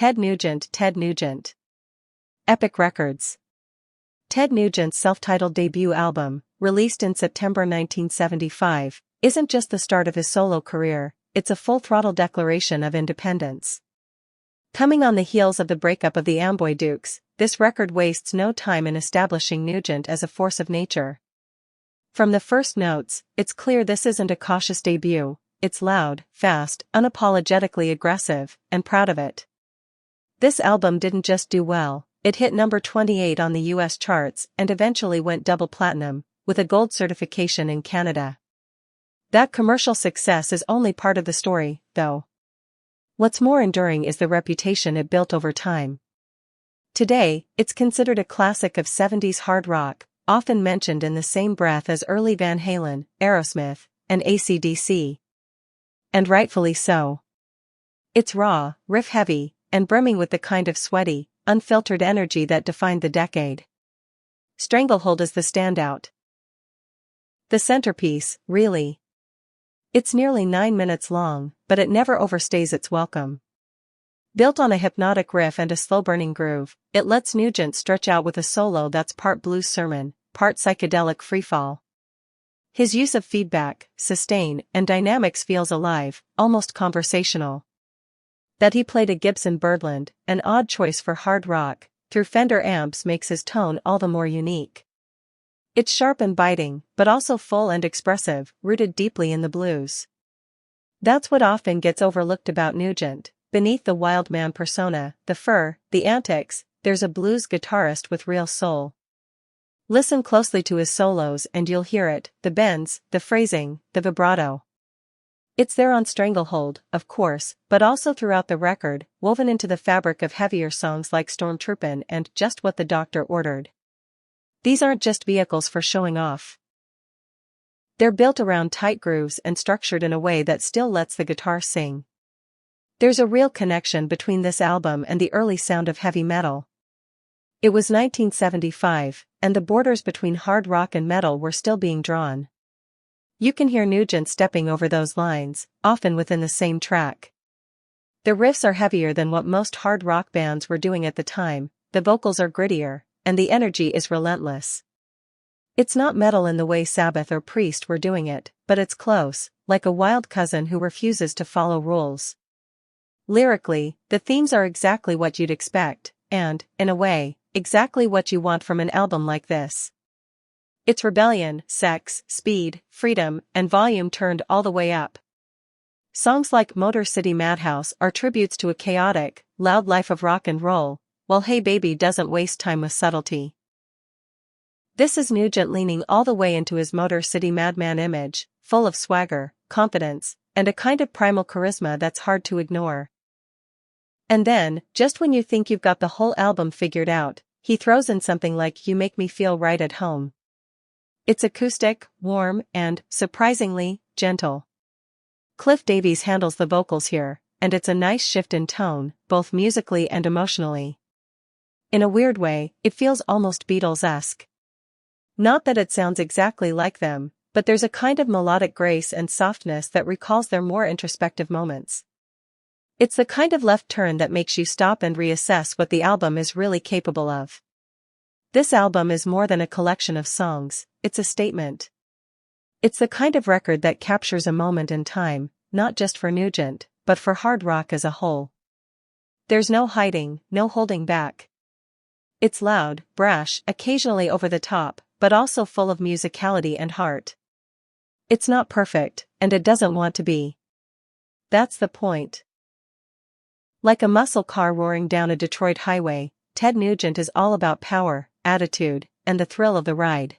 Ted Nugent. Epic Records. Ted Nugent's self-titled debut album, released in September 1975, isn't just the start of his solo career, it's a full-throttle declaration of independence. Coming on the heels of the breakup of the Amboy Dukes, this record wastes no time in establishing Nugent as a force of nature. From the first notes, it's clear this isn't a cautious debut, it's loud, fast, unapologetically aggressive, and proud of it. This album didn't just do well, it hit number 28 on the US charts and eventually went double platinum, with a gold certification in Canada. That commercial success is only part of the story, though. What's more enduring is the reputation it built over time. Today, it's considered a classic of 70s hard rock, often mentioned in the same breath as early Van Halen, Aerosmith, and AC/DC. And rightfully so. It's raw, riff-heavy, and brimming with the kind of sweaty, unfiltered energy that defined the decade. Stranglehold is the standout. The centerpiece, really. It's nearly 9 minutes long, but it never overstays its welcome. Built on a hypnotic riff and a slow-burning groove, it lets Nugent stretch out with a solo that's part blues sermon, part psychedelic freefall. His use of feedback, sustain, and dynamics feels alive, almost conversational. That he played a Gibson Birdland, an odd choice for hard rock, through Fender amps makes his tone all the more unique. It's sharp and biting, but also full and expressive, rooted deeply in the blues. That's what often gets overlooked about Nugent. Beneath the wild man persona, the fur, the antics, there's a blues guitarist with real soul. Listen closely to his solos and you'll hear it, the bends, the phrasing, the vibrato. It's there on Stranglehold, of course, but also throughout the record, woven into the fabric of heavier songs like Stormtroopin' and Just What the Doctor Ordered. These aren't just vehicles for showing off. They're built around tight grooves and structured in a way that still lets the guitar sing. There's a real connection between this album and the early sound of heavy metal. It was 1975, and the borders between hard rock and metal were still being drawn. You can hear Nugent stepping over those lines, often within the same track. The riffs are heavier than what most hard rock bands were doing at the time, the vocals are grittier, and the energy is relentless. It's not metal in the way Sabbath or Priest were doing it, but it's close, like a wild cousin who refuses to follow rules. Lyrically, the themes are exactly what you'd expect, and, in a way, exactly what you want from an album like this. It's rebellion, sex, speed, freedom, and volume turned all the way up. Songs like Motor City Madhouse are tributes to a chaotic, loud life of rock and roll, while Hey Baby doesn't waste time with subtlety. This is Nugent leaning all the way into his Motor City Madman image, full of swagger, confidence, and a kind of primal charisma that's hard to ignore. And then, just when you think you've got the whole album figured out, he throws in something like You Make Me Feel Right at Home. It's acoustic, warm, and, surprisingly, gentle. Cliff Davies handles the vocals here, and it's a nice shift in tone, both musically and emotionally. In a weird way, it feels almost Beatles-esque. Not that it sounds exactly like them, but there's a kind of melodic grace and softness that recalls their more introspective moments. It's the kind of left turn that makes you stop and reassess what the album is really capable of. This album is more than a collection of songs, it's a statement. It's the kind of record that captures a moment in time, not just for Nugent, but for hard rock as a whole. There's no hiding, no holding back. It's loud, brash, occasionally over the top, but also full of musicality and heart. It's not perfect, and it doesn't want to be. That's the point. Like a muscle car roaring down a Detroit highway, Ted Nugent is all about power, attitude, and the thrill of the ride.